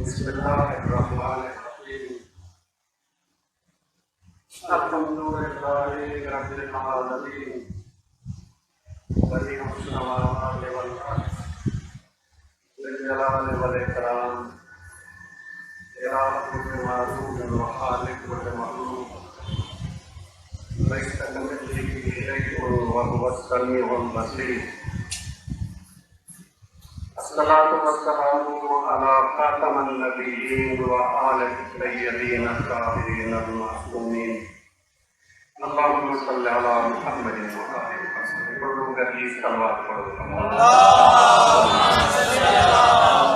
बिस्मिल्लाहिर्रहमानिर्रहीम। अल्हम्दुलिल्लाहि रब्बिल आलमीन। बदीउस समावाति वल अर्द ज़िल जलालि वल इकराम। इलाहुल मारूफ व खालिकुल मखलूक। लैसा कमिस्लिही शैउन व हुवस समीउल बसीर। अस्सलातु वस्सलामु अला खातमिन नबिय्यीन व आलिहि तय्यबीन अत्ताहिरीन अल-मासूमीन। अल्लाहुम्मा सल्लि अला मुहम्मदिन व आलि मुहम्मद। बोलो गरीब सलवात पढ़ो। अल्लाहुम्मा सल्लि अला मुहम्मद।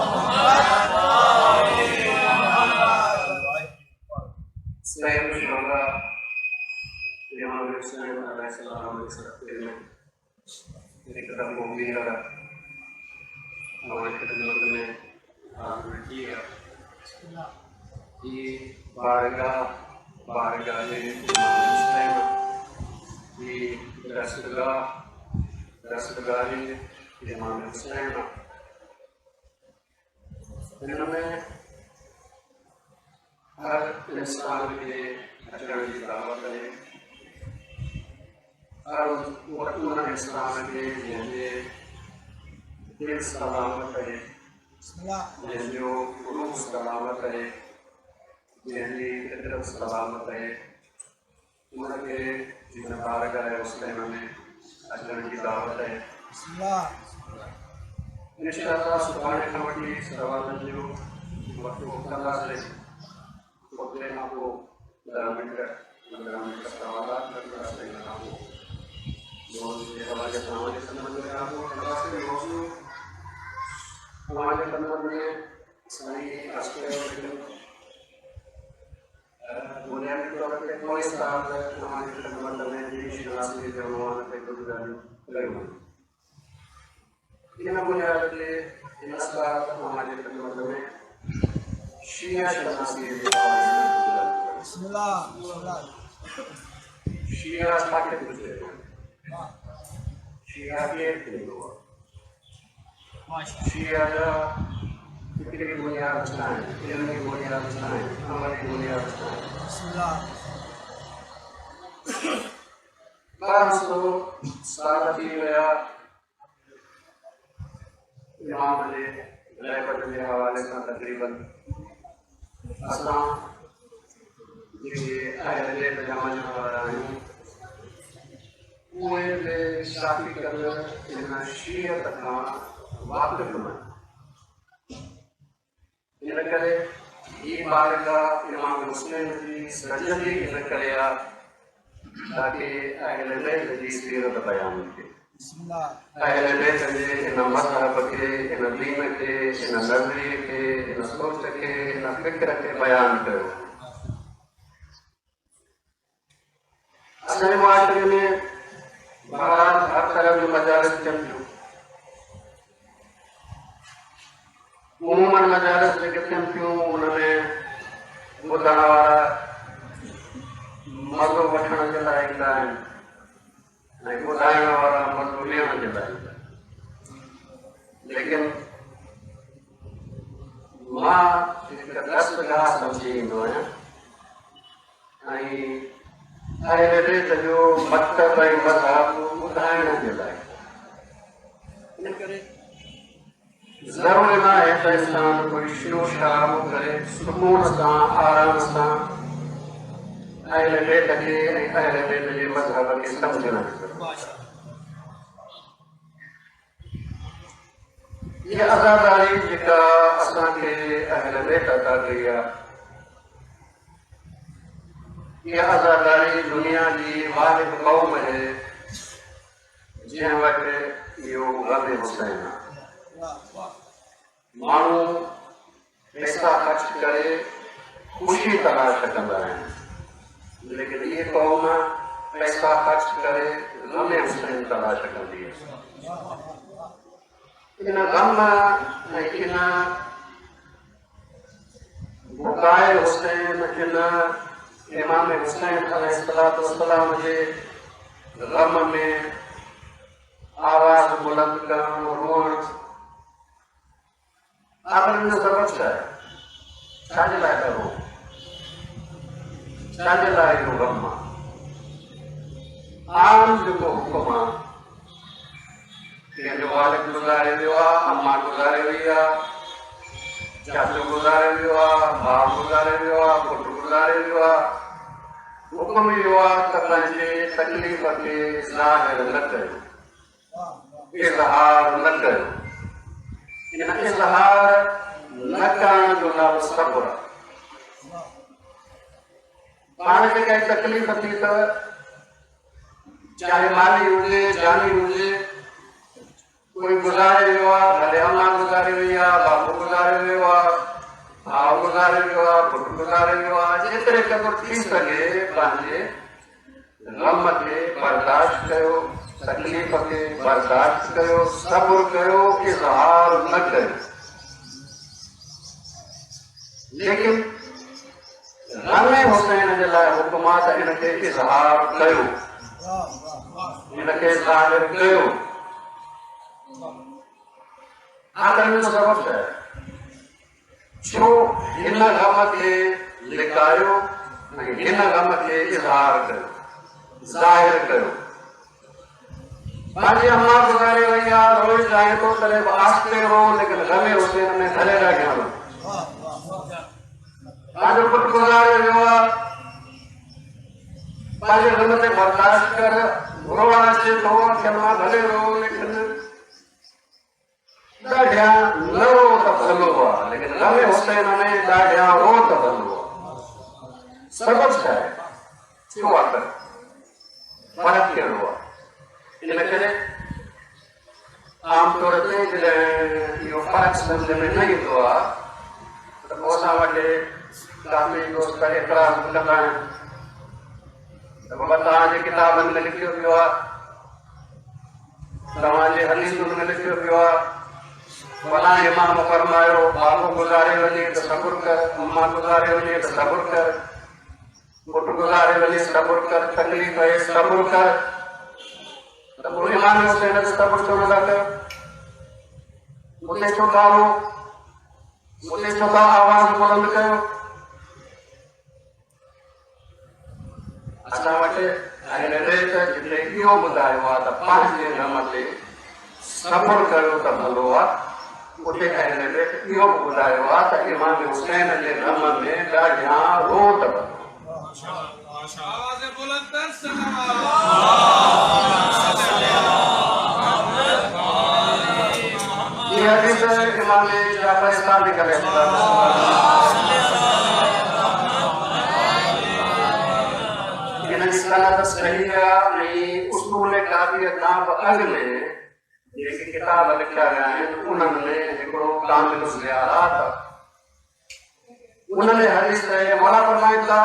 इमाम हुसैन अलैहिस्सलाम के सत्ते में एक कदम उम्मीद लगा हमारे खिदमत में हाजिर किया कि बारगाह इमाम हुसैन की दस्तगाह इमाम हुसैन इनमें हर इंसान के अचरण की दावत है। हर उन इंसान के जैसे दिल सलामत है, जैसे रूह सलामत है, जैसे फितरत सलामत है, उनके जिन बारगाह हुसैन में अचरण की दावत है। इंशाअल्लाह सुभाने वटी सवाल जो वक्त मुक्तला से होते हैं आपको 15 मिनट सवाल करना चाहिए। आपको हमारे संबंध में आपको हमारे संबंध में सही बुनियादी तौर पर कोई साल हमारे संबंध में शिनासी जमात के गुजरान करेंगे। इन बुनियादी इन साल हमारे संबंध में शिया शिनासी शिया साके गुजरे शिया के शिया फिक्री बुनियाद रचनाएं, इल्मी बुनियाद रचनाएं, अमली बुनियाद रचनाएं। बारसो सारथी गया इमाम ने रहमत के हवाले से तकरीबन असां जेके अहले जमाने वाला आहियूं उहे बि शाफ़ी कल इन शीयत खां वाक़िफ़ न। इन करे ही बारगाह इमाम हुसैन जी सजदी इन करे आहे ताकि अहले बैत जी सीरत बयान थिए। अहले बैत जे इन मज़हब खे, इन दीन खे, इन नज़रिए खे, इन सोच खे, इन फ़िक्र खे बयान कयो। असांजे मुआशरे में बहरहाल हर तरह जो मजालिस थियनि थियूं। उमूमन मजालिस जेके थियनि थियूं उनमें ॿुधण वारा मज़ो वठण जे लाइ ईंदा आहिनि ऐं ॿुधाइण वारा मज़ो ॾियण जे लाइ ईंदा आहिनि। लेकिन मां हिकु दस्तगाह सम्झी ईंदो आहियां ऐं अहले बैत जो मकतब ऐं मज़हब ॿुधाइण जे लाइ। इन करे ज़रूरी न आहे त इंसान कोई शोर शराबो करे सुकून सां आराम सां अहले बैत खे ऐं अहले बैत जे मज़हब खे सम्झण घुरिजे। इहा आज़ादारी जेका असांखे अहले बैत अता कई आहे, इहा आज़ादारी दुनिया जी वाहिद क़ौम आहे जंहिं वटि इहो गम हुसैन आहे। माण्हू पैसा ख़र्च करे ख़ुशी तलाश कंदा आहिनि, लेकिन इहा क़ौम पैसा ख़र्च करे गम हुसैन तलाश कंदी आहे। इन गम ऐं इन बुकाए हुसैन, इन इमाम हुसैन अलैहिस्सलातु वस्सलाम जे गम में आवाज़ बुलंद करणु, रोअणु, आख़िर इन सबब छा आहे? छाजे लाइ करो छाजे लाइ जो गम आम जेको हुकुम आहे कंहिंजो वालिद गुज़ारे वियो आहे अम्मा गुज़ारे वई आहे चाचो गुज़ारे वियो आहे भाउ गुज़ारे वियो आहे पुटु गुज़ारे वियो आहे हुकुम इहो आहे त पंहिंजे तकलीफ़ खे ज़ाहिर न कयो इज़हार न कयो इन इज़हार न करण जो नालो सब्र आहे पाण खे कंहिं तकलीफ़ थी त चाहे माली हुजे जानी हुजे कोई गुज़ारे वियो आहे भले अम्मा गुज़ारे वई आहे बाबू गुज़ारे वियो आहे भाउ गुज़ारे वियो आहे पुटु गुज़ारे वियो आहे जेतिरे क़दुरु थी सघे पंहिंजे गम खे बर्दाश्त कयो तकलीफ़ खे बर्दाश्त कयो सब्र कयो इज़हार न कयो लेकिन गमे हुसैन जे लाइ हुकुम आहे त इनखे इज़हार कयो इनखे ज़ाहिर कयो आख़िर में सबब है छो हिन गम खे लिकायो हिन गम खे इज़हार कयो ज़ाहिर कयो पंहिंजी अम्मा गुज़ारे वई आहे रोज़ चाहे थो तॾहिं बि आस्ते रो लेकिन गमे हुसैन में धले न ॾियणो पंहिंजो पुटु गुज़ारे वियो आहे पंहिंजे गम ते बर्दाश्त कर रोअण अचे थो कि मां भले रो लेकिन ॾाढिया न रो त भलो आहे लेकिन गमे हुसैन में ॾाढिया रो त भलो आहे सबब छा आहे छो आहे फ़र्क़ु कहिड़ो आहे इन करे आमतौर ते जॾहिं इहो फ़र्क़ु सम्झ में न ईंदो आहे त पोइ असां वटि काफ़ी दोस्त एतिराज़ कंदा आहिनि त बाबा तव्हांजे किताबनि में लिखियो पियो आहे तव्हांजे हदीसुनि में लिखियो पियो आहे फलां इमाम फरमायो बाबू गुज़ारे वञे त सब्र कर अम्मा गुज़ारे वञे त सब्र कर पुटु गुज़ारे वञे सब्र कर तकलीफ़ आहे सब्र कर त पोइ इमाम हुसैन ते सब्र छो नथा कयो उते छो था रो उते छो था आवाज़ बुलंद कयो असां वटि जिते इहो ॿुधायो आहे त पंहिंजे गम ते सब्र कयो त भलो आहे उते इहो बि ॿुधायो आहे त इमाम हुसैन जे गम में ॾाढिया रो त भलो ये हदीस इमाम जाफर सादिक इनकी सनद सही आहे उसूल काफ़ी खां बि अॻु में जेके किताब लिखिया विया आहिनि उन्हनि में हिकिड़ो कामिल ज़ियारात उन्हनि हदीस मौला फरमाइनि था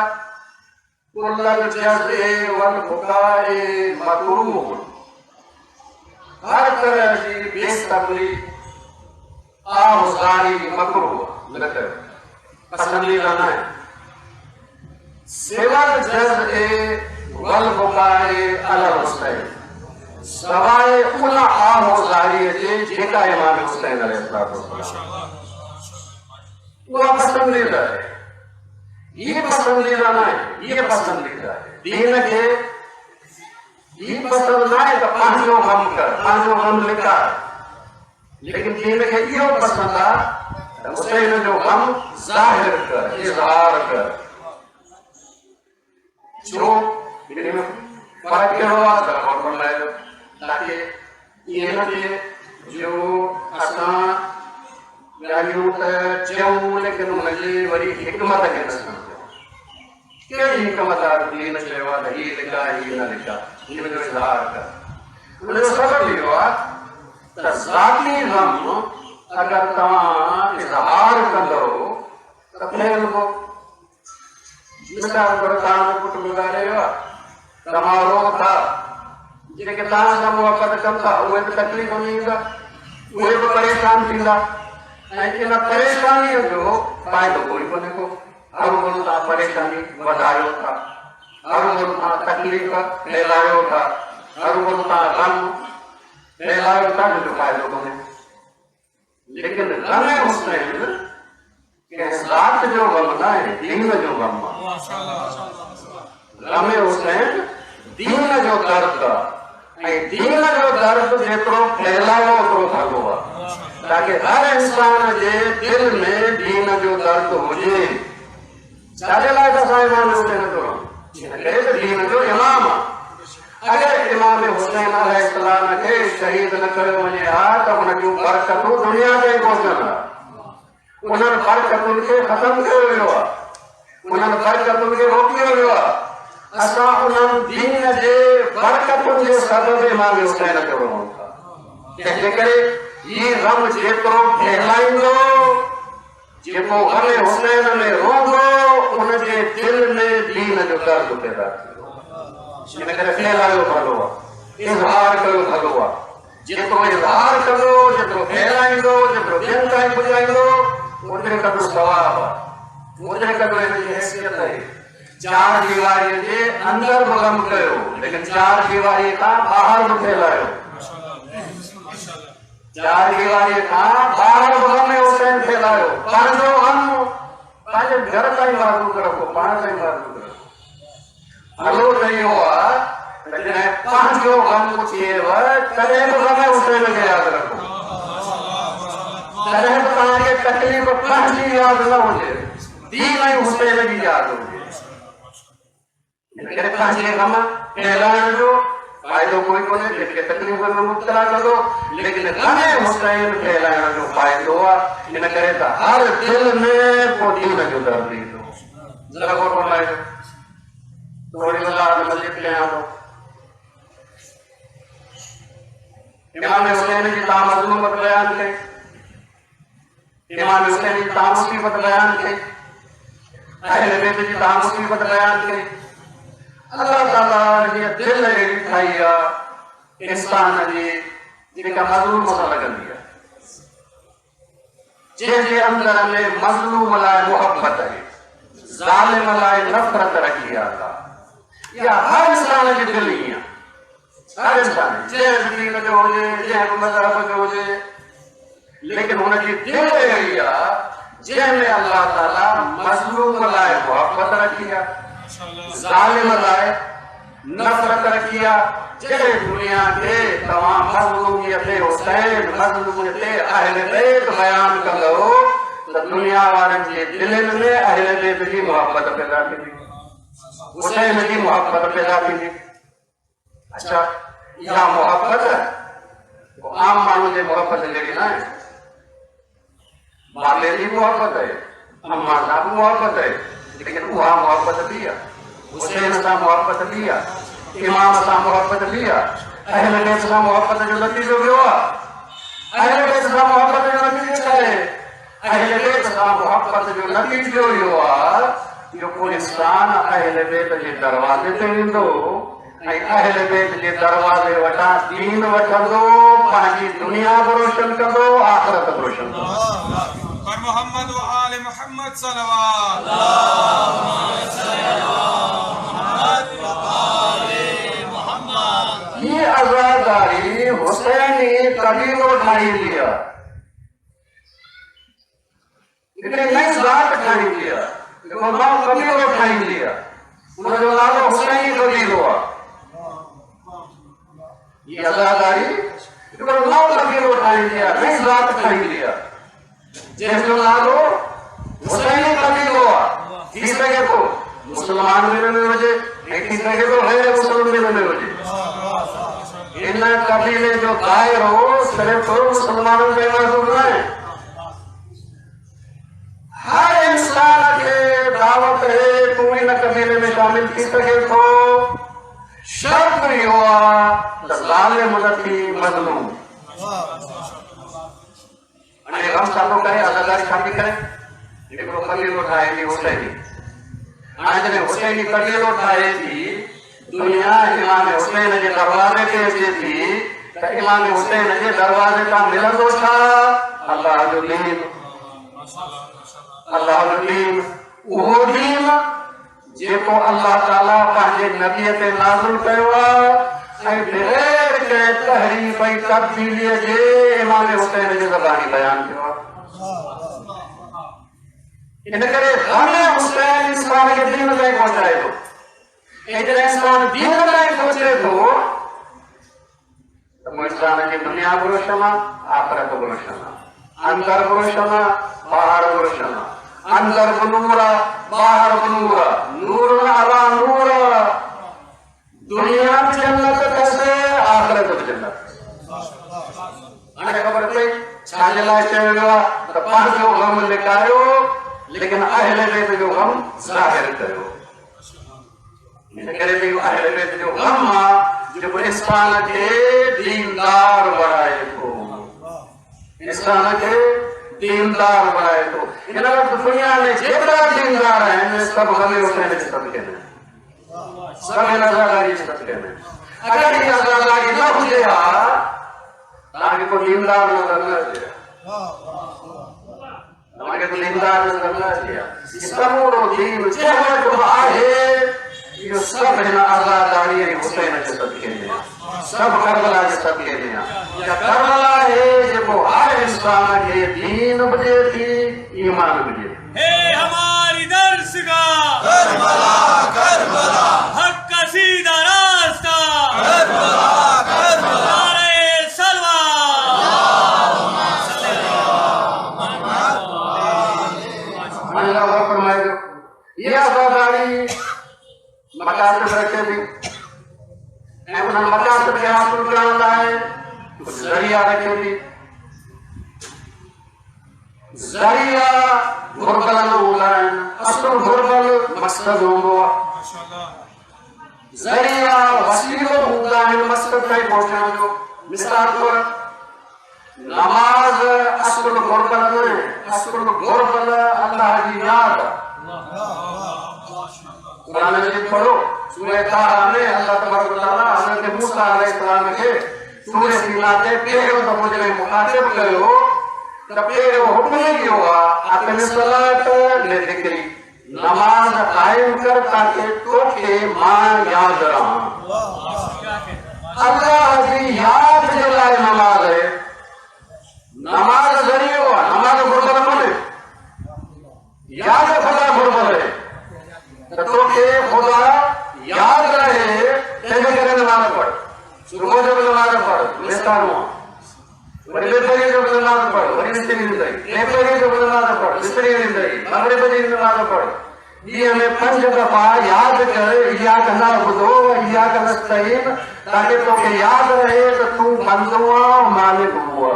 कुल्लल जज़्ए वल बुकाए मकरूह हर तरह जी बेसब्री आज़ारी मकरूह न कयो पसंदीदा न आहे सिवल जज़्ए वल बुकाए अलल हुसैन सवाए उन आज़ारी जे जेका इमाम हुसैन अलैहिस्सलाम उहा पसंदीदा है ये पसंदीदा न है ये पसंदीदा है दीन के ये पसंद न है तो पंहिंजो गम कर पंहिंजो गम लिका लेकिन दीन के इहो पसंद आहे त हुसैन जो गम ज़ाहिर कर इज़हार कर छो इन में फ़र्क़ु कहिड़ो आहे त फरमायो ताकि ये न थिए जो असां ॻाल्हियूं त चऊं लेकिन हुनजी वरी हिकमत खे न सम्झूं कहिड़ी हिकमत आहे दीन चयो आहे त हीअ लिका हीअ न लिका हिन जो इज़हार कर हुनजो सबबु इहो आहे त ज़ाती गम अगरि तव्हां इज़हार कंदो त फैलिबो मिसाल तौरु तव्हांजो पुटु गुज़ारे वियो आहे तव्हां रो था जेके तव्हां सां मुहबत कनि था उहे बि तकलीफ़ में ईंदा उहे बि परेशान थींदा ऐं इन परेशानीअ जो फ़ाइदो कोई कोन्हे को हर महिल तव्हां परेशानी वधायो था हर महिल तव्हां तकलीफ़ फैलायो था हर महिल तव्हां गम फैलायो था जो फ़ाइदो कोन्हे लेकिन गम हुसैन कंहिं ज़ात जात जो गम न आहे, दीन जो गम आहे। गमे हुसैन दीन जो दर्द ऐं दीन जो दर्द जेतिरो फैलायो ओतिरो भलो आहे, ताकि हर इंसान जे दिल में दीन जो दर्द हुजे। छाजे लाइ त असां इमाम हुसैन जो करे त दीन जो इमाम आहे। अगर इमाम हुसैन अलैहिस्सलाम खे शहीद न कयो वञे हा त उन जूं बरकतूं दुनिया ते पहुचनि हा। उन्हनि बरकतुनि खे ख़तमु कयो वियो आहे, उन्हनि बरकतुनि खे रोकियो वियो आहे। असां उन्हनि दीन जे बरकतुनि जे सबब इमाम हुसैन खे रहूं था। तंहिंजे करे ही गम जेतिरो फैलाईंदो, जेको गम हुसैन में रहंदो, उनजे दिल में दीन जो दर्द पैदा थींदो। इन करे फैलायो भलो आहे, इज़हार कयो भलो आहे। जेतिरो इज़हार कंदो, जेतिरो फैलाईंदो, जेतिरो ॿियनि ताईं पुॼाईंदो, ओतिरे क़दुरु सवाब आहे, ओतिरे क़दुरु हिनजी हैसियत आहे। चार दीवारीअ जे अंदरि बि गम कयो, लेकिन चार दीवारीअ खां ॿाहिरि बि फैलायो। चार दीवारीअ खां ॿाहिरि बि गम हुसैन फैलायो। पंहिंजो गम पंहिंजे घर ताईं महदूद रखो, पाण ताईं महदूद रखो। हलो त इहो आहे त जॾहिं पंहिंजो गम थिएव तॾहिं बि गम हुसैन खे यादि रखो, तॾहिं बि तव्हांखे तकलीफ़ पंहिंजी यादि न हुजे, दीन ऐं हुसैन जी यादि हुजे। इन करे पंहिंजे गम फैलाइण जो फ़ाइदो कोई कोन्हे, जंहिंखे तकलीफ़ में मुब्तला कंदो, लेकिन गम हुसैन फैलाइण जो फ़ाइदो आहे। इन करे त हर दिल में पोइ दीन जो दर्द ईंदो। ज़रा गौर फरमाइजो। थोड़ी वज़ाहत मज़ीद कयां थो। इमाम हुसैन जी तव्हां मज़लूमत बयान कई, इमाम हुसैन जी तव्हां मुसीबत बयान कई, अहले बैत जी तव्हां मुसीबत बयान कई। अल्लाह ताला जी दिल अहिड़ी ठाही आहे इंसान जी जेका मज़लूम सां लॻंदी आहे, जंहिंजे अंदर में मज़लूम लाइ मुहबत आहे, ज़ालिम लाइ नफ़रत रखी आहे। या हर इंसान जी दिल ई आहे, हर इंसान जंहिं दीन जो हुजे, जंहिं मज़हब जो हुजे, लेकिन हुनजी दिल अहिड़ी आहे जंहिंमें अल्लाह ताला मज़लूम लाइ मुहबत रखी आहे, ज़ालिम लाइ नफ़रत रखी आहे। जॾहिं दुनिया खे तव्हां मज़लूमियत हुसैन, मज़लूमियत अहले बैत बयान कंदो त दुनिया वारनि जे दिलनि में अहले बैत जी मुहबत पैदा थींदी, हुसैन जी मुहबत पैदा थींदी। अच्छा, इहा मुहबत आम माण्हू जी मुहबत जहिड़ी न आहे। बाबे जी मुहबत आहे, अम्मा सां मुहबत आहे, लेकिन उहा मुहबत बि आहे। हुसैन सां मुहबत बि आहे, इमाम सां मुहबत बि आहे, अहले बैत सां मुहबत जो नतीजो ॿियो आहे। अहले बैत सां मुहबत जो नतीजो छा आहे? अहले बैत सां मुहबत जो नतीजो इहो आहे जो को इंसान अहले बैत जे दरवाज़े ते ईंदो ऐं अहले बैत जे दरवाज़े वटां दीन वठंदो, पंहिंजी दुनिया बि रोशन कंदो, आख़िरत बि रोशन कंदो। पर मोहम्मद व आले मोहम्मद सल्लल्लाहु ये आजादारी हुसैनी कबीलों ठाही लिया, नई जात ठाही लिया, कबीलों ठाही लिया, उनजो नालो हुसैनी कबीलो आहे। ये आजादारी नओ कबीलो ठाही लिया, नई जात ठाही लिया, जंहिंजो नालो हुसैनी कबीलो आहे। थी सघे थो मुसलमान में हुजे, ऐं थी सघे थो गैर मुस्लिम में हुजे। इन कबीले जो दायरो सिर्फ मुसलमानों में महदूद न आहे। हर इंसान खे दावत है तू इन कबीले में शामिल थी सघे थो। शर्त इहो आहे त ज़ालिम न थी, मज़लूम। हाणे गम छा थो करे, आज़ादारी छा थी करे? हिकिड़ो कबीलो ठाहे थी हुसैनी। हाणे जॾहिं हुसैनी कबीलो ठाहे थी, दुनिया इमाम हुसैन जे दरवाज़े ते अचे थी, त इमाम हुसैन जे दरवाज़े तां मिलंदो छा? अल्लाह जो दीन, अल्लाह जो दीन, उहो दीन जेको अल्लाह ताला पंहिंजे नबीअ ते नाज़िल कयो आहे ऐं बग़ैर कंहिं तहरीफ ऐं तब्दीलीअ जे इमाम हुसैन जे ज़बानी बयान कयो आहे। इन करे हमें हुसैन इंसान के दीन ताईं पहुंचाए थो एतिरे इंसान दीन ताईं पहुंचे थो त इंसान जी दुनिया बि रोशन आहे आख़िरत बि रोशन आहे अंदर बि रोशन आहे ॿाहिरि बि रोशन आहे अंदर बि नूर आहे ॿाहिरि बि नूर आहे नूर अला नूर दुनिया बि जन्नत अथसि आख़िरत बि जन्नत हाणे ख़बर पई छाजे लाइ चयो वियो आहे त पंहिंजो ग़म लिकायो लेकिन अहले बैत जो ग़म ज़ाहिर कयो इन करे भई अहले बैत जो ग़म आहे जेको इंसान खे दीनदार बणाए थो इंसान खे दीनदार बणाए थो इन वक़्तु दुनिया में जेतिरा दीनदार आहिनि सभु ग़म हुसैन जे सदक़े में सभु हिन आज़ादारी जे सदक़े में अगरि इहा आज़ादारी न हुजे हा तव्हांखे को दीनदार नज़र न अचे तव्हांखे को दीनदार नज़र न अचे समूरो दीन जेको आहे इहो सभु हिन आज़ादारी हुसैन जे सदक़े में सभु करबला जे सदक़े में आहे करबला आहे जेको हर इंसान खे दीन बि ॾिए थी ईमान बि ॾिए हे हमारी दर्शगाह करबला करबला हक का सीधा रास्ता करबला करबला नारे सलवात फरमायो ये आज़ादारी मकासद रखे थी ऐं उन्हनि मकासद खे हासिल करण लाइ कुझु ज़रिया रखे थी ज़रिया घुरबल न हूंदा आहिनि असुल घुरबल मक़सद हूंदो आहे ज़रिया वसीलो हूंदा आहिनि मक़सद ताईं पहुचण जो मिसाल तौर नमाज़ असुल घुरबल न असुल घुरबल अल्लाह जी याद कुरान मजीद पढ़ो सूरह ताहा में अल्लाह तबारक व तआला हज़रत मूसा अलैहिस्सलाम खे सूरह सीना ते पहिरियों दफ़ो जॾहिं मुखातिब कयो त पहिरियों हुक्म ॾियो आहे अक़िम सलात लिज़िक्री नमाज़ क़ाइम कर ताकि तोखे मां यादि रहां अल्लाह जी याद जे लाइ नमाज़ आहे नमाज़ ज़रियो आहे नमाज़ घुरबल कोन्हे याद खुदा घुरबल आहे त तोखे खुदा याद रहे तंहिंजे करे नमाज़ पढ़ सुबुह जो बि नमाज़ पढ़ विस्तारो वरी बेपरी जो बि नमाज़ पढ़ वरी विसरी वेंदई बेपरी जो बि नमाज़ पढ़ विसरी वेंदई मग़रिब जी नमाज़ पढ़ ॾींहं में 5 दफ़ा यादि कर इहा कंदा ॿुधो इहा कंदा नस्तईन ताकि तोखे यादि रहे त तूं बंदो आहे मालिक हुआ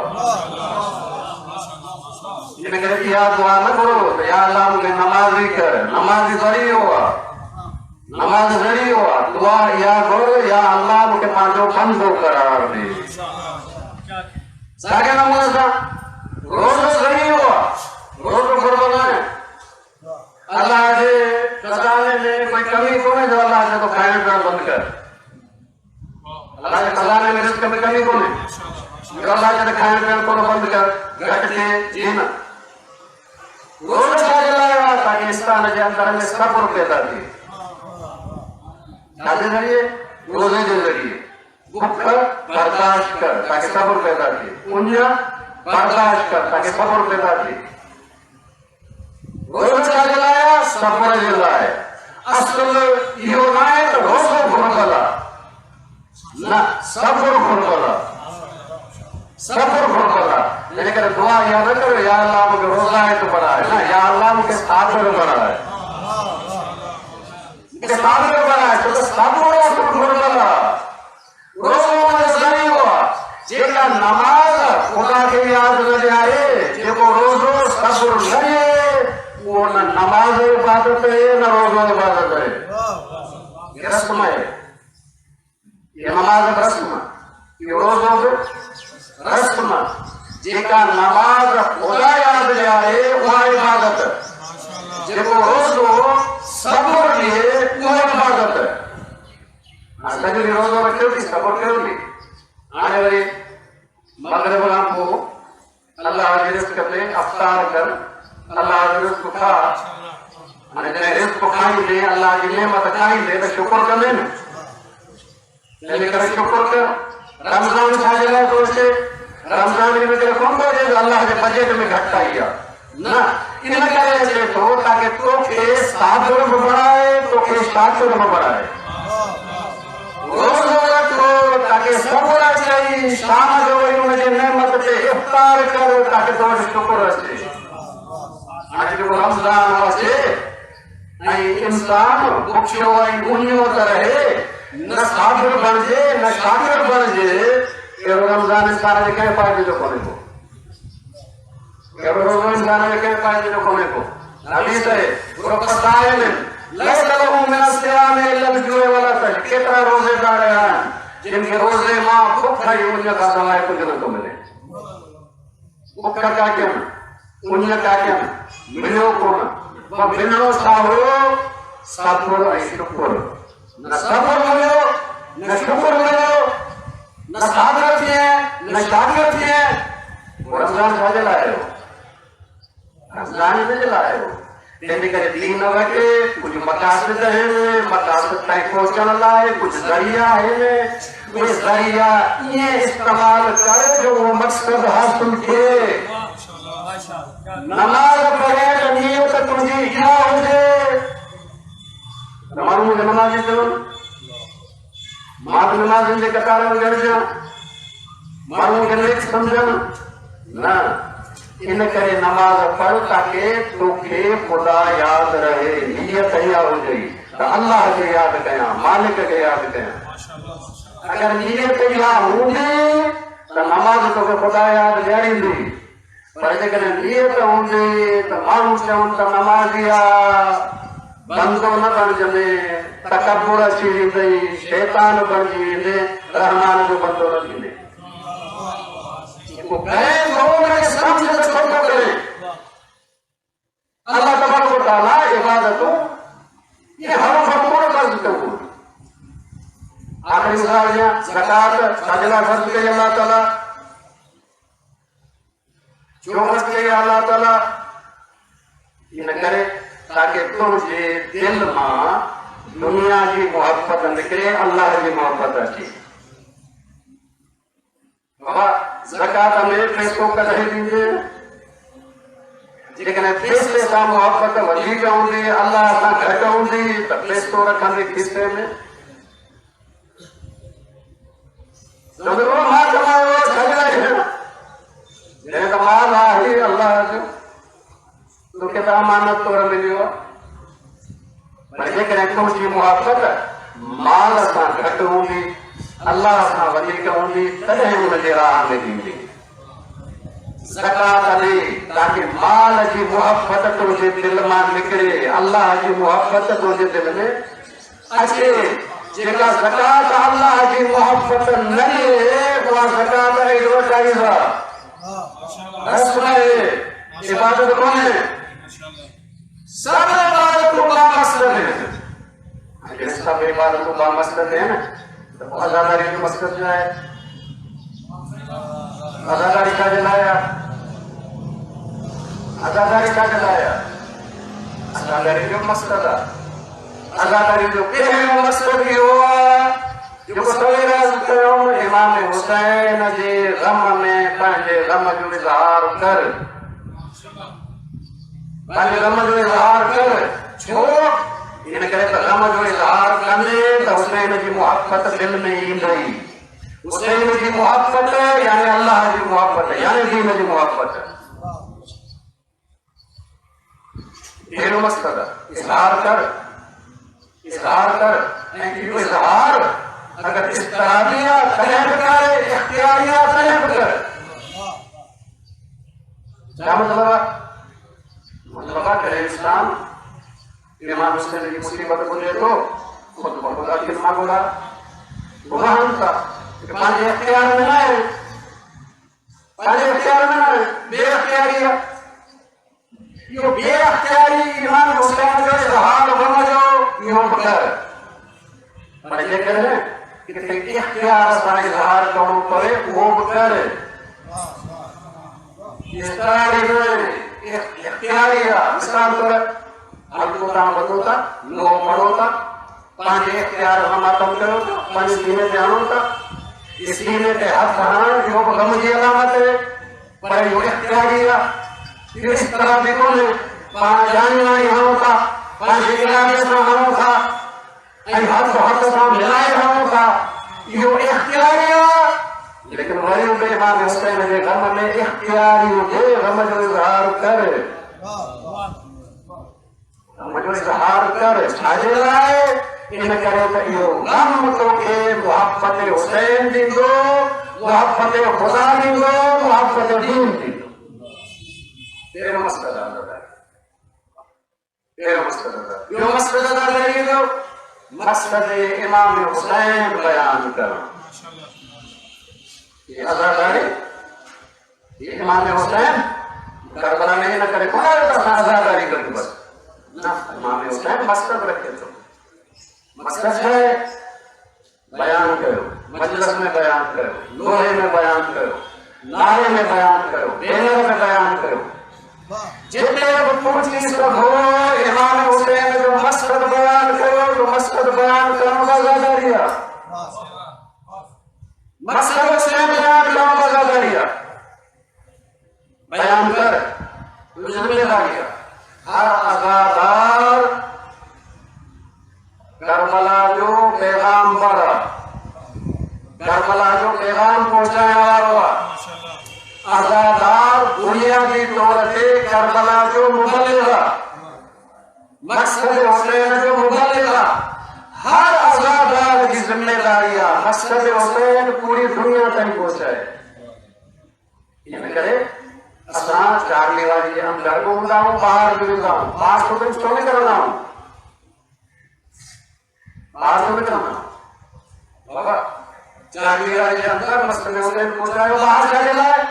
इन करे इहा दुआ न करो त या अल्लाह मूंखे नमाज़ी कर नमाज़ी ज़रियो आहे नमाज़ ज़रियो आहे दुआ इहा घुर या अल्लाह मूंखे पंहिंजो बंदो करार ॾे साॻे नमूने सां रोज़ो ज़रियो आहे रोज़ो घुरबल न आहे अल्लाह जे खज़ाने में कोई कमी कोन्हे जो अल्लाह चए थो खाइण पीअण बंदि कर अल्लाह जे खज़ाने में रिज़्क़ में कमी कोन्हे जो अल्लाह चए खाइण पीअण कोन बंदि कर घटि थिए जी न रोज़ो छाजे लाइ आहे ताकि इंसान जे अंदर में सब्र पैदा थिए छाजे ज़रिए रोज़े जे ज़रिए भुख बर्दाश्त कर ताकि सब्र पैदा थिए उंज बर्दाश्त कर ताकि सब्र पैदा थिए रोज़ो छाजे लाइ आहे सब्र जे लाइ असुल इहो न आहे त रोज़ो घुरबल आहे न सब्र घुरबल आहे सब्र घुरबल आहे इन करे दुआ इहा न करो या अल्लाह मूंखे रोज़ाइत बणाए न या अल्लाह मूंखे साबिर बणाए मूंखे साबिर बणाए छो त सब्र घुरबल आहे रोज़ो ज़रियो आहे जेका नमाज़ ख़ुदा खे यादि न ॾियारे जेको रोज़ो सब्र न ॾिए वो न नमाज इबादत है न रोज़ो इबादत है ये रस्म है ये नमाज रस्म ये रोज़ो रस्म जेका नमाज खुदा याद जाए वह इबादत जेको रोज़ो सब्र ॾिए उहा इबादत सॼो ॾींहुं रोज़ो रखियो थी सब्र कयो थी हाणे वरी मग़रिब खां पोइ अल्लाह जे रिज़्क़ ते अफ़्तार कर अल्लाह जो रिज़्क़ खा हाणे जॾहिं रिज़्क़ खाईंदे अल्लाह जी नेमत खाईंदे त शुक्र कंदे न तंहिंजे करे शुक्र कर रमज़ान छाजे लाइ थो अचे रमज़ान में करे कोन थो अचे अल्लाह जे बजट में घटिताई आहे ना इन करे अचे थो ताकि तोखे साबिर बि बणाए तोखे शाकिर बि बणाए रोज़ रखो ताकि सबुर अचे शाम जो वरी उनजे नेमत ते इफ्तार कर ताकि तो वटि शुक्र अचे हाणे जेको रमज़ान अचे ऐं इंसान बुखियो ऐं उञियो त रहे न साबिर बणिजे न शाकिर बणिजे अहिड़ो रमज़ान इंसान जे कंहिं फ़ाइदे जो कोन्हे को अहिड़ो रोज़ो इंसान जे कंहिं फ़ाइदे जो कोन्हे को हदीस आहे लैस लहू मिन अस्सियाम इल्ला अल-जुअ वल-अतश केतिरा रोज़ेदार आहिनि जिन खे रोज़े मां बुख ऐं उञ खां सवाइ कुझु नथो मिले बुख का कयनि उञ का कयनि मिलियो कोन पर मिलणो छा हुयो सब्र ऐं शुक्र न सब्र मिलियो न शुक्र मिलियो न साबिर थिए न शाकिर थिए रमज़ान छाजे लाइ आयो रमज़ान हिन जे लाइ आयो तंहिंजे करे दीन वटि कुझु मक़ासिद आहिनि मक़ासिद ताईं पहुचण लाइ कुझु ज़रिया आहिनि उहे ज़रिया ईअं इस्तेमालु कर जो उहो मक़सद हासिल थिए नमाज़ पढ़े त नियत तुंहिंजी इहा हुजे त माण्हू मूंखे नमाज़ी चवनि मां बि नमाज़नि जे कतार में ॻणिजां माण्हू खे नेक सम्झनि न इन करे नमाज पढ़ ताकि तोखे खुदा याद रहे नियत इहा हुजे त अल्लाह खे यादि कयां मालिक खे यादि कयां अगर नियत इहा हूंदी त नमाज तोखे खुदा यादि ॾियारींदी पर जेकॾहिं नियत हूंदी त माण्हू चवनि त नमाज़ी आहे बंदो न बणिजंदे तकबुर अची वेंदई शैतान बणिजी वेंदे रहमान जो बंदो न थींदे अल्लाह तबारक व तआला इबादतों ये हर भरपूर कर्ज कबूल आखिरी मिसाल दिया ज़कात साजला फर्ज कई अल्लाह ताला जो फर्ज कई अल्लाह ताला इन करे ताकि तुझे दिल मां दुनिया की मोहब्बत निकले अल्लाह की मोहब्बत अचे बाबा ज़कात में पैसों का रहे दीजिए जेकॾहिं पैसे सां मोहब्बत वधीक हूंदी अल्लाह सां घटि हूंदी त पैसो रखंदे खीसे में मां कमायो जॾहिं त माल आहे अल्लाह जो तोखे त अमानत तौर मिलियो आहे पर जेकॾहिं तुंहिंजी मोहब्बत माल सां घटि हूंदी अल्लाह सां वधीक हूंदी तॾहिं हुनजे राह में ॾींदी ज़कात ॾे ताकि माल जी मोहब्बत तुंहिंजे दिल मां निकिरे अल्लाह जी मोहब्बत तुंहिंजे दिल में अचे जेका ज़कात अल्लाह जी मोहब्बत न ॾे उहा ज़कात एडवर्टाइज़ आहे रस्म आहे इबादत कोन्हे सब इबादतूं बामक़सद आहिनि सब इबादतूं बामक़सद आहिनि त आज़ादारी जो मक़सद छा आहे आज़ादारी छाजे लाइ आहे आज़ादारी छाजे लाइ आहे आज़ादारी जो मक़सद आहे आज़ादारी जो पहिरियों मक़सद इहो आहे जेको सवेर अर्ज़ कयो इमाम हुसैन जे ग़म में पंहिंजे ग़म जो इज़हार कर पंहिंजे ग़म जो इज़हार कर छो इन करे त ग़म जो इज़हार कंदे त हुसैन जी मोहब्बत दिल में ईंदई हुसैन जी मोहब्बत यानी अल्लाह जी मोहब्बत यानी दीन जी मोहब्बत अहिड़ो मक़सद आहे इज़हार कर ऐं इहो इज़हार अगर इस्तराबी आहे तॾहिं बि करे इख्तियारी आहे तॾहिं बि कर छा मतिलब आहे करे इंसान इमाम हुसैन जी मुसीबत ॿुधे थो ख़ुदि ब ख़ुदि अखियुनि मां ॻोल्हा गुमाहनि था पंहिंजे इख्तियार में न आहे पंहिंजे इख्तियार में न आहे बेइख्तियारी आहे इहो बेइख्तियारी इमाम हुसैन जो इज़हार ग़म जो इहो बि कर पर जेकॾहिं किथे इख्तियार सां इज़हार करणो पवे उहो बि कर इख्तियारी आहे मिसाल तौर हल्को तव्हां वधो था लोह पढ़ो था पंहिंजे इख्तियार सां मातम कयो था पंहिंजे सीने ते हणो था सीने ते हथ हणणु इहो बि ग़म जी अलामत आहे पर इहो इख्तियारी आहे इस तरह भी कोने पाण जाने वाली हणो था पंहिंजे इरादे सां हणो था ऐं हथ सां मिलाए हणो था इहो इख़्तियारी आहे लेकिन वरी बि इमाम हुसैन जे ग़म में इख़्तियारी हुजे ग़म जो इज़हार कर ग़म जो इज़हार कर छाजे लाइ इन करे त इहो ग़म तोखे मुहब्बत हुसैन ॾींदो मुहब्बत ख़ुदा ॾींदो मुहब्बत दीन ॾींदो तेरो मक़सद आहे तेरो मक़सद आहे ॿियो मक़सद आहे जो मक़सद इमाम हुसैन बयान करणु ये आज़ादारी इमाम हुसैन करबला में न करे कोन आज़ादारी करी बस ना इमाम हुसैन मक़सद रखे तो मक़सद है बयान करो मजलिस में बयान करो लोहे में बयान करो नारे में बयान करो बैनर में बयान करो जितने पहुंची सको इमाम हुसैन जो मक़सद बयान करो तो मक़सद बयान करने का आज़ादारी है मक़सद हुसैन बयान करने का आज़ादारी है बयान कर तो जिम्मेदारी है हर आज़ादार करबला जो पैगाम्बर करबला जो पैगाम पहुंचाने वाला आज़ादार बुनियादी तौर ते करबला जो मुबल्लिग़ मक़सद हुसैन जो मुबल्लिग़ हर आज़ादार की जिम्मेदारी है मक़सद हुसैन पूरी दुनिया तक पहुंचाए इन करे असां चारली वारी जे अंदर बि हूंदा आहियूं ॿाहिरि बि हूंदा आहियूं ॿाहिरि शूटिंग छो न करंदा आहियूं बाहर में करना बाबा चारली वाले के अंदर मस्जिद में उन्हें पहुंचायो बाहर जाने लाए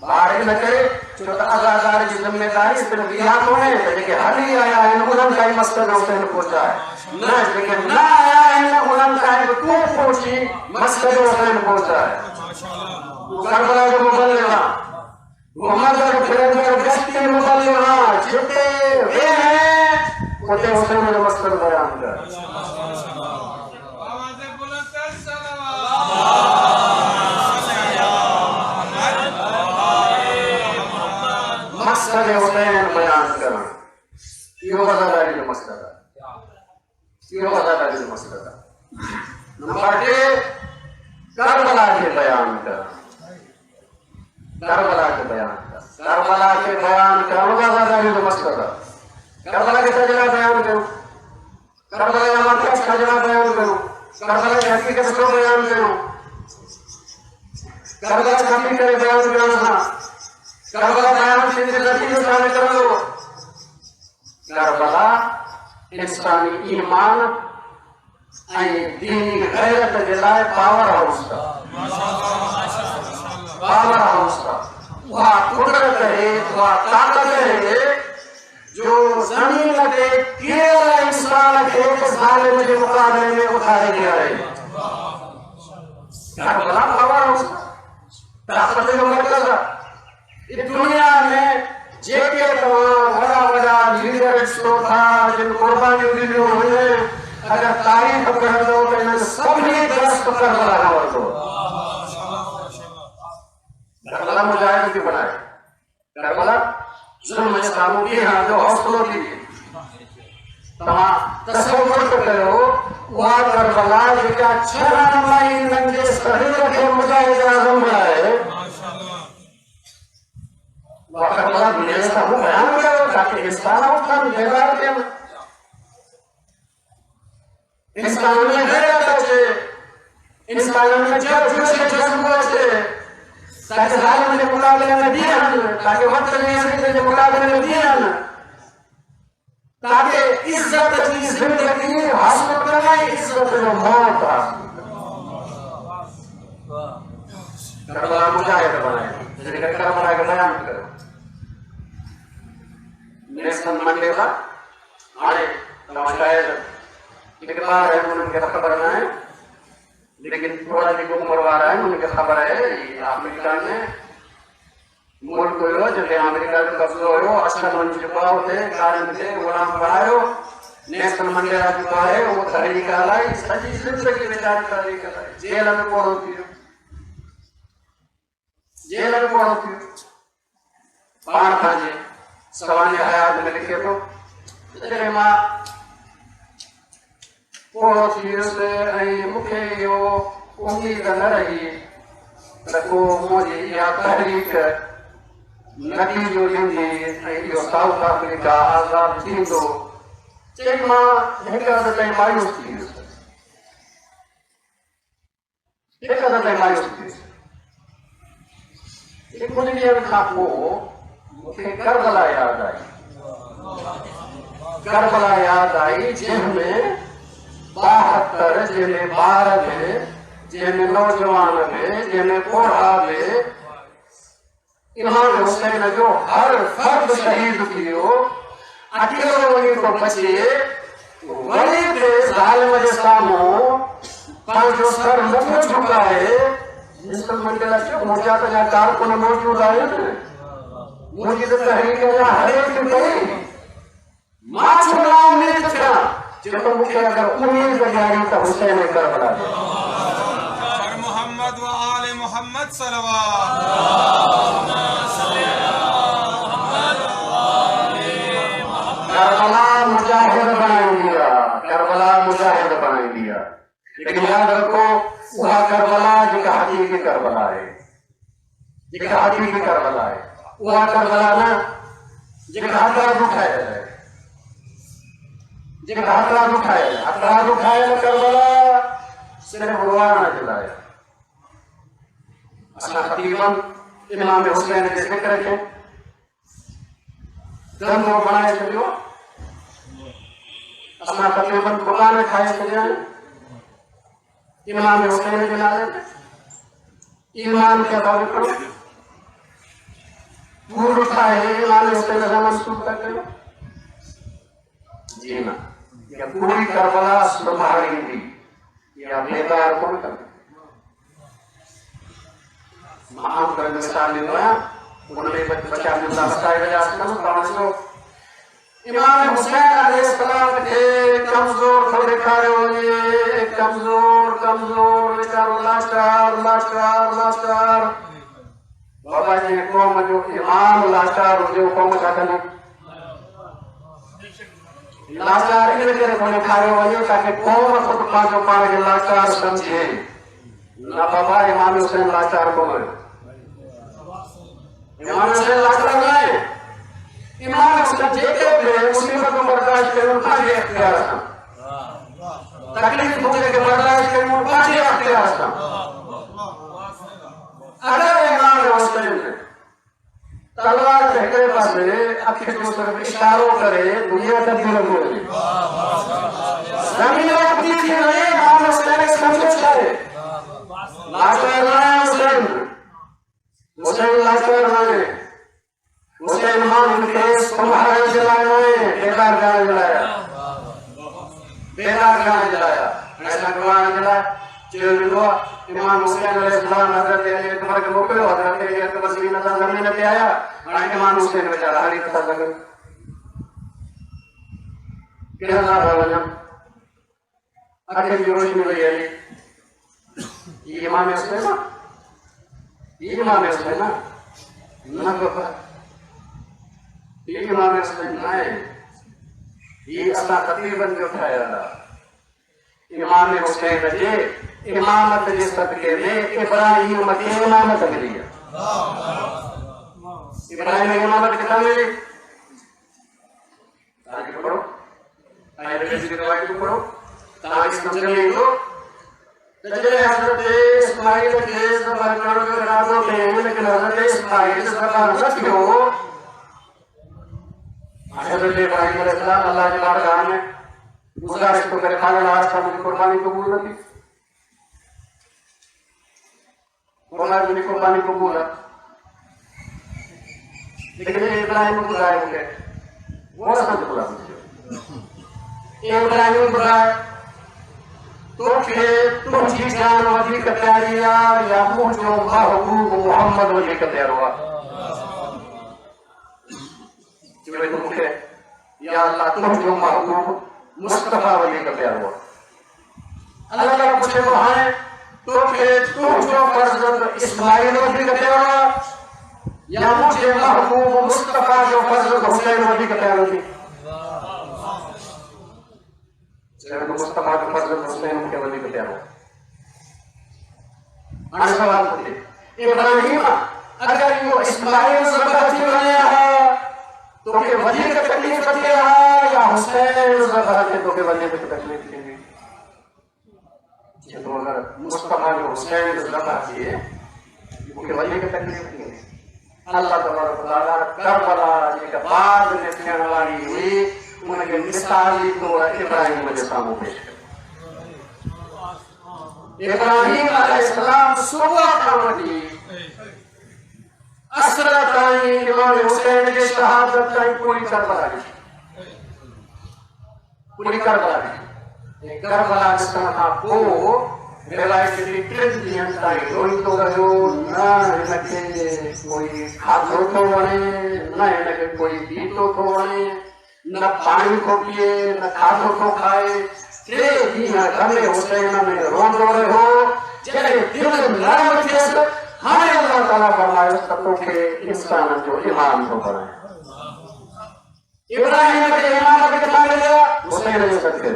बाहर ही न करे छोटा आज़ादार की जिम्मेदारी सिर्फ यहाँ तो है लेकिन हर ही आया है उन्हें का मस्जिद में उन्हें पहुंचाए ना लेकिन ना आया है उन्हें का तू पहुंची मस्जिद में उन्हें पहुंचाए करबला जो मुबल्लिग़ मोहम्मद के फिरंदर गश्ती मुबल्लिग़ जितने वे हैं उतने हुसैन ने मस्जिद बयान कर मक़सद हुसैन बयान करणु इहो आज़ादारी जो मक़सद आहे इहो आज़ादारी जो मक़सद आहे नंबर 2 करबला के बयान करणु करबला के बयान करणु आज़ादारी जो मक़सद आहे करबला के सजना बयान करूं करबला का मक़सद सजना बयान करूं करबला की हकीकत को बयान करूं करबला का हकीकत बयान करना करबला बयान से नतीजो शामिल कर दो करबला इंसानी ईमान ऐं दीनी गैरत के लाए पावर हाउस था पावर हाउस था वह कुदरत है वह ताकत है जो जमीन पे केवल इंसान के जालिम के मुकाबले में उठाए गया है करबला पावर हाउस ताकत का मतलब इस दुनिया में जेके बड़ा बड़ा लीडर्स तो था जिन कुर्बानियों दी हुई है अगर तारीफ कर दो तो इन सभी दस्त करबला का वर्तो करबला मुजाहिद की बनाए करबला जुल्म इस्लामों की हाँ जो हौसलों की तस्वुर करो वह करबला जो क्या 6 महीने नंगे शरीर के मुजाहिद आज़म बनाए करबला दुनिया का वो बयान करो ताकि इंसान उसका बेदार के इंसान में गैरत है इंसान में जज्बा है ताकि जालिम के मुकाबले में दीन ताकि वक्त में के मुकाबले में दीन ताकि इज्जत की जिंदगी हासिल करना इज्जत जो मौत करबला मुजाहिद बनाए जिनका करबला का बयान करो नेल्सन मंडेला आने शायद इकबार है उनके खबर ना है लेकिन थोड़ा सी उम्र वाला है उनके खबर है अफ्रीका में मुल्क हो जो अमेरिका का कब्जा हो असल मन चुकाओ थे कारण थे गुलाम बनायो नेल्सन मंडेला जो है वो तहरीक लाई सजी जिंदगी बेचारी तहरीक लाई जेल में पड़ो थी जेल में पड़ो थी पाण खाजे सवाने हयात में लिखे तो जॾहिं मां पोइ थी वियुसि ऐं मूंखे इहो उमेद न रही त को मुंहिंजी इहा तहरीक नतीजो ॾींदी ऐं इहो साउथ अफ्रीका आज़ादु थींदो, चई मां हिकु हद ताईं मायूस थी वियुसि, हिकु हद ताईं मायूस थी वियुसि। कुझु ॾींहंनि खां पोइ मूंखे करबला यादि आई, करबला यादि आई जंहिंमें 72 जंहिंमें ॿार थे, जंहिंमें नौजवान थे, जंहिंमें ॿुढ़ा थे, इमाम हुसैन जो हर फर्द शहीद थी वियो, अकेलो वञी थो बचे, वरी बि ज़ालिम जे साम्हूं पंहिंजो सर नथो झुकाए। नेल्सन मंडेला चयो मुंहिंजा त अञा कारकुन मौजूद आहिनि, मुंहिंजी त तहरीक अञा हले थी पई, मां छो ना उमेद थियां। चयो मूंखे अगरि उमेद ॾियारी त हुसैन करबला मोहम्मद व आले मोहम्मद सल्लल्लाहु करबला मुजाहिद बनाई दिया, करबला मुजाहिद बनाई दिया। लेकिन याद रखो उहा करबला जेका हकीकी करबला है, जेका हकीकी करबला है, उहा करबला न जेका हथरादू ठाहियल है, जेका हथरादू ठाहियल, हथरादू ठाहियल करबला सिर्फ़ रुआण जे लाइ। असां तक़रीबन इमाम हुसैन जे ज़िक्र खे धंधो बणाए छॾियो, असां तक़रीबन दुकान ठाहे छॾिया आहिनि इमाम हुसैन जे नाले ते, ईमान खे अदा करो, फूल ठाहे इमाम हुसैन सां मंसूब था कयो। जी न, इहा पूरी करबला संभालींदी, इहा बेकार कोन कंदी। मां आम करे मिसाल ॾींदो आहियां, उनमें बचा मिलंदा मसाइल जा आहिनि। तव्हां ॾिसो इमाम हुसैन अलैहिस्सलाम खे कमज़ोर थो ॾेखारियो वञे, कमज़ोर कमज़ोर वीचारो लाचार लाचार लाचार। बाबा जी क़ौम जो इमाम लाचार हुजे, क़ौम छा कंदी? लाचार इन करे थो ॾेखारियो वञे ताकि क़ौम ख़ुदि पंहिंजो पाण खे लाचार सम्झे। न बाबा इमाम हुसैन लाचार कोन हुयो, इमाम हुसैन लाचार न आहे। इमाम हुसैन जेके बि मुसीबतूं बर्दाश्त कयूं पंहिंजे इख्तियार सां, तकलीफ़ूं जेके बर्दाश्त कयूं पंहिंजे इख्तियार सां। अगर इमाम हुसैन तलवार के हिकिड़े पासे अखि जो सिर्फ़ इशारो करे दुनिया तब्दील थी वञे, ज़मीन तब्दील थी वञे। इमाम हुसैन खे सम्झो छा आहे? लाचार न आहे हुसैन, हुसैन लाचार न आहे। हुसैन माण्हुनि खे संभालण जे लाइ न आहे, बेकार करण जे लाइ, बेकार करण जे लाइ, ऐसा करण जे लाइ चयो वेंदो आहे। इमाम हुसैन अलैहिस्सलाम हज़रत अली अकबर खे मोकिलियो, हज़रत अली अकबर ज़मीन ते आया, हाणे इमाम हुसैन वीचारा हली नथा सघनि, किथां था वञनि, अखियुनि जी रोशनी वई हली। ये इमाम हुसैन आहे, ये इमाम हुसैन आहे न बाबा, ये इमाम हुसैन न आहे, ये असां तक़रीबन जो ठाहियल आहे। इमाम हुसैन जे इमामत जे सदके में इब्राहिम खे इमामत मिली आहे। इब्राहिम खे इमामत किथां मिली? तव्हांखे पढ़ो, तव्हांजे जी रिवायत पढ़ो, तव्हांखे सम्झ में ईंदो त जॾहिं हज़रत इस्माइल खे ज़बह करण जो इरादो कयईं, लेकिन हज़रत इस्माइल ज़बह न थियो। हज़रत इब्राहिम अलैहिस्सलाम अल्लाह जे बारगाह में गुज़ारिश तो करे, खाला छा मुंहिंजी कुर्बानी क़बूल न थी, मुंहिंजी कुर्बानी क़बूल आहे। लेकिन इब्राहिम ॿुधाए मूंखे, वो असां ॿुधा इब्राहिम ॿुधाए तोखे तुंहिंजी जान वधीक प्यारी आहे या मुंहिंजो महबूब मोहम्मद वधीक प्यारो आहे? चवे थो मूंखे या अल्लाह तुंहिंजो महबूब मुस्तफ़ा वधीक प्यारो आहे। अल्लाह ताला पुछे थो हाणे तोखे तुंहिंजो फर्ज़ंद इस्माइल वधीक प्यारो आहे या मुझे महबूब मुस्तफा जो फर्ज़ हुसैन वधीक प्यारो थी मुस्तफा जो फर्ज़ हुसैन मूंखे वधीक प्यारो हाणे सवाल पुछे इब्राहिम अगर इहो इस्माइल ज़बह थी वञे हा तोखे वधीक तकलीफ़ थिए हा या हुसैन ज़बह ते तोखे वधीक तकलीफ़ थींदी तो अगर मुस्तफा जो हुसैन ज़बह थिए मूंखे वधीक तकलीफ़ थींदी अल्लाह तबारक व तआला करबला जेका बाद में थियण वारी हुई उनखे मिसाली तौर इब्राहिम जे साम्हूं पेश कयो इब्राहिम अलैहिस्सलाम सुबह खां वठी असर ताईं इमाम हुसैन जे शहादत ताईं पूरी करबला ॾिठी पूरी करबला ॾिठी करबला ॾिसण खां पोइ रिवायत टिनि ॾींहंनि ताईं रोईंदो रहियो न हिनखे कोई खाधो थो वणे न हिनखे कोई पीतो थो वणे न पाणी थो पीए न खाधो थो खाए 3 ॾींहं गले हुसैन में रोंदो रहियो जॾहिं दिलि नरम थियसि हाणे अल्लाह ताला फरमायो त तोखे इंसान जो इमाम थो बणाए इब्राहिम खे इमाम किथां मिलियो हुसैन जे सदके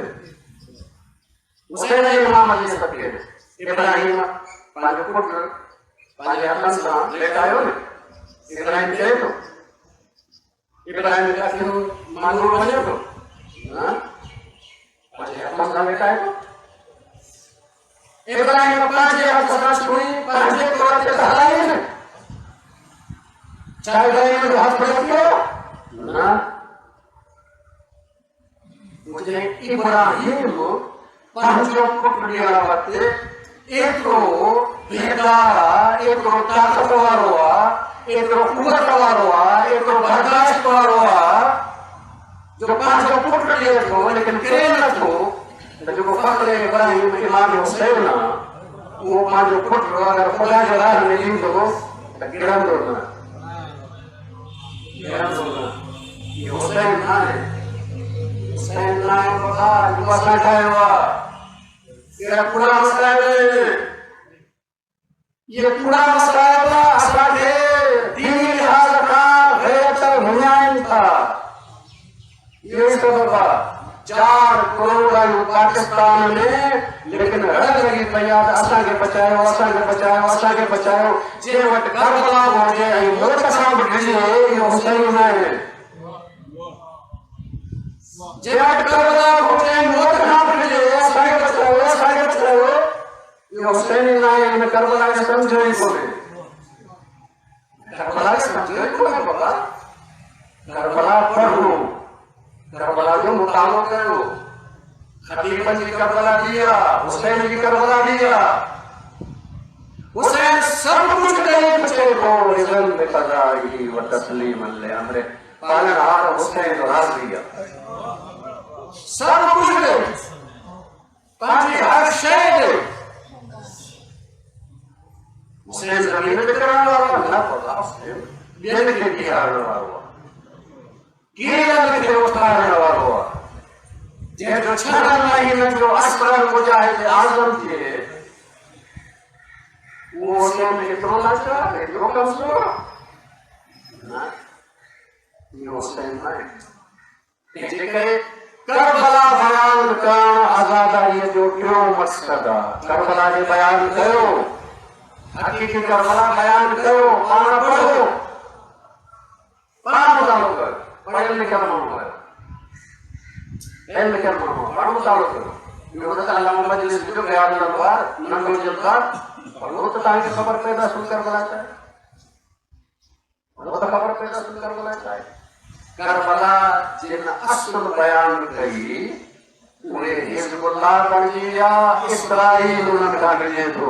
हुसैन जे इमाम जे सदके इब्राहिम पंहिंजो पुटु पंहिंजे हथनि सां लेटायो न इब्राहिम चए थो इब्राहिम जे अखियुनि मां नूर वञे थो पंहिंजे हथनि सां लेटाए थो इब्राहिम पंहिंजे हथ सां छुई पंहिंजे तौर ते हलाई न छा इब्राहिम जो हथ लॻियो न मुझे इब्राहिम पंहिंजो पुटु ॾियण वक़्तु एतिरो बेदार एतिरो ताक़त वारो आहे एतिरो कुवत वारो आहे एतिरो बर्दाश्त वारो आहे जो पंहिंजो पुटु ॾिए थो लेकिन किरे नथो त जेको फ़ख्र इब्राहिम इमाम हुसैन आहे उहो पंहिंजो पुटु अगरि ख़ुदा जे राह में ॾींदो त गिरंदो न इहो हुसैन न आहे हुसैन न आहे ख़ुदा जेको असां ठाहियो आहे ये पूरा मसाइब असांखे दीनी लिहाज़ खां गैरत हुयाइन था इहो ई सबब आहे 4 करोड़ आहियूं पाकिस्तान में लेकिन रग लॻी पई आहे त असांखे बचायो असांखे बचायो जंहिं वटि करबला हुजे ऐं मौत सां बि ढिले इहो हुसैन न आहे जंहिं वटि करबला हुजे मौत खां बि ढिले असांखे बचायो इहो हुसैन न आहे हिन करबला खे सम्झो ई कोन्हे करबला खे सम्झो ई कोन्हे बाबा करबला पढ़ो करबला जो मुतालो कयो खतीबन जी करबला दी आहे हुसैन जी करबला दी आहे हुसैन सब कुछ करे बचे को रिज़न में क़ज़ाई व तस्लीमन ले अमरे पालनहार हुसैन राज़ी आहे सब कुछ करे पंहिंजी हर शइ ॾे हुसैन ज़मीन ते करण वारो न पता ॿियनि खे बीहारण वारो आहे कीअं खे उथारण वारो आहे जंहिंजो 6 महीननि जो असगर मुजाहिद आज़म थिए उहो हुसैन एतिरो लाचार एतिरो कमज़ोर न इहो हुसैन न आहे तंहिंजे करे करबला बयान करणु आज़ादारीअ जो ॿियो मक़सदु आहे करबला जे बयान कयो हक़ीक़ी करबला बयान कयो पाण पढ़ो पाण मुतालो कयो पढ़ियल लिखियल माण्हू आहियो पाण मुतालो कयो इहो त अलामा मजलिस जो ख़्याल नंढो आहे नंढो जल्दार पढ़ो त तव्हांखे ख़बर पैदा सुन करबला छा आहे पढ़ो त ख़बर पैदा सुन करबला छा आहे करबला जिन असुल बयान कई उहे हिज़्बुल्लाह बणिजी विया इसराईल उन्हनि खां डिॼे थो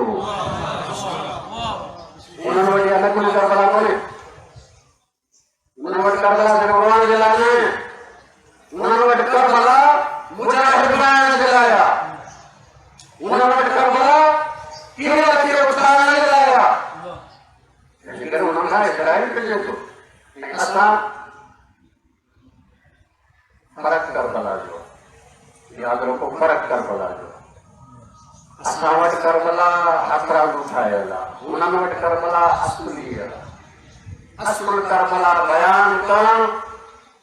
उन्हनि वटि अलॻि करबला कोन्हे उन्हनि वटि करबला सिर्फ़ु रोअण जे लाइ न उन्हनि वटि करबला मुजाहिद बणाइण जे लाइ आहे उन्हनि वटि करबला कीअं खे उथारण जे लाइ आहे तंहिंजे करे उन्हनि खां इसराईल डिॼे थो असां फ़र्क़ु करबला जो याद रखो फ़र्क़ु करबला जो असां वटि करबला हथराज़ू ठाहियल आहे उन्हनि वटि करबला असुली आहे असुल करबला बयान करण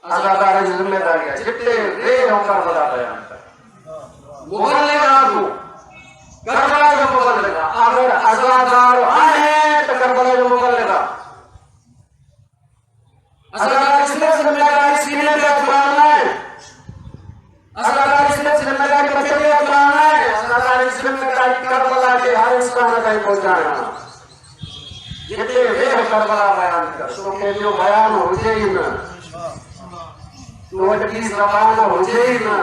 अज़ादार जी जिम्मेदारी है जितने वे हम करबला बयान कर मुबल्लिगा को करबला जो मुबल्लिगा अगर अज़ादार आए तो करबला जो मुबल्लिगा अज़ादार इसलिए जिम्मेदारी सीने पे उठाना है अज़ादार इसलिए जिम्मेदारी बच्चे पे उठाना है अज़ादार जिम्मेदारी करबला के हर इंसान तक पहुंचाना जितने वे करबला बयान कर तो के जो बयान हो जाए ना तो वह की ज़बान हो जाए ना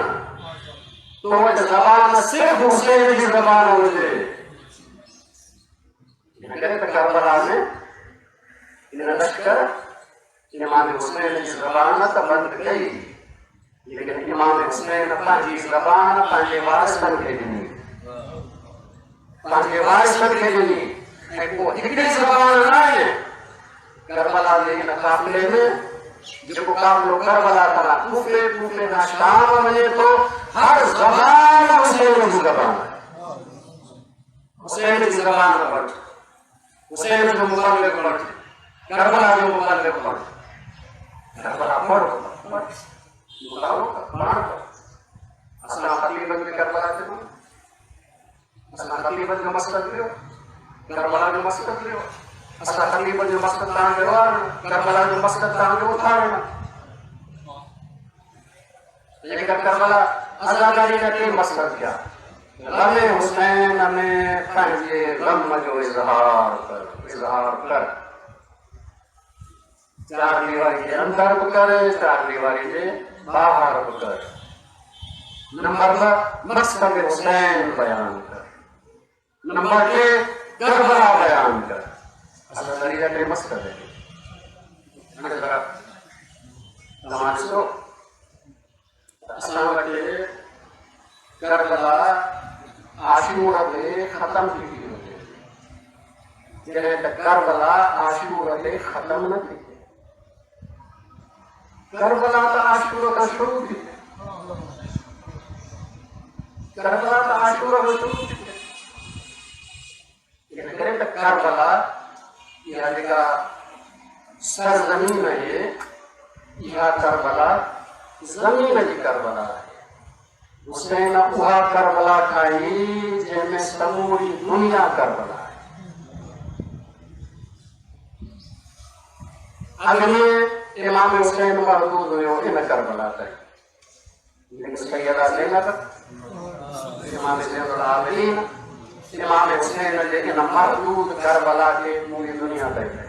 तो वह ज़बान सिर्फ हुसैन की ज़बान हो जाए कहते करबला में इन लश्कर इमाम हुसैन की ज़बान तो बंद कई लेकिन इमाम हुसैन पांची ज़बान पांचे वारिस बन के दी पांचे वारिस बन के दी वो हिकड़ी ज़बान ना है करबला के काफिले में जो काफिलो करबला था कूफे कूफे ना शाम में तो हर ज़बान हुसैन की ज़बान है हुसैन की ज़बान पर हुसैन जो मुबल्लिग पर करबला जो मुबल्लिग पर करबला पर बताओ कमाल असला खतीबन के करबला से असला खतीबन जो मस्जिद लियो करबला जो मस्जिद लियो असला खतीबन जो मस्जिद तांगे वार करबला जो मस्जिद तांगे उठाना लेकिन करबला अज़ादारी का के मस्जिद क्या गमे हुसैन में पंजे गम जो इजहार कर चार दीवारी के अंदर कर चार दीवारी के बाहर कर नंबर मस्जिद हुसैन बयान कर नंबर के करबला बयान कर अज़ादारी का के मस्जिद है ना जरा नमाज तो असल के करबला आशूरा पे खत्म की जने करबला आशूरा पे खत्म न थी करबला तो आशूरा का शुरू थी करबला तो आशूरा का शुरू थी लेकिन करबला यानी का सरजमीन है यह करबला जमीन की करबला है हुसैन उहा करबला खाई जंहिंमें समूरी दुनिया करबला है अगले इमाम हुसैन महदूद हुयो इन करबला तक लेकिन सैयदा ज़ैनब इमाम ज़ैनुल आबिदीन इमाम हुसैन जे इन महदूद करबला के पूरी दुनिया तक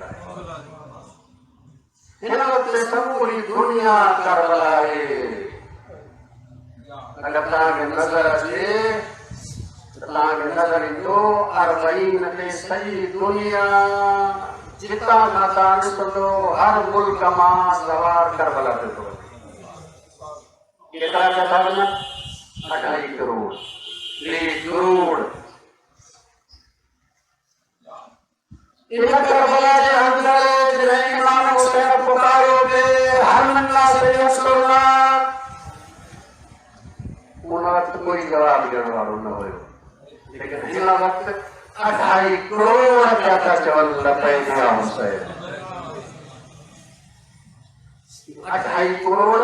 इन वक्त समूरी दुनिया करबला है अगर तांगे नजर अचे तांगे नजर इंदो अरबईन ते सही दुनिया जिता नातान तो हर मुल्क मां सवार करबला पे तो कितना कहता है ना 28 करोड़ 3 करोड़ इन करबला के अंदर इमाम हुसैन पुकारो पे हर मन्ना से सुनना उन वक्त कोई जवाब देने वाला न हो लेकिन इन वक्त 28 करोड़ कहता चवल लपे गया हुसैन 28 करोड़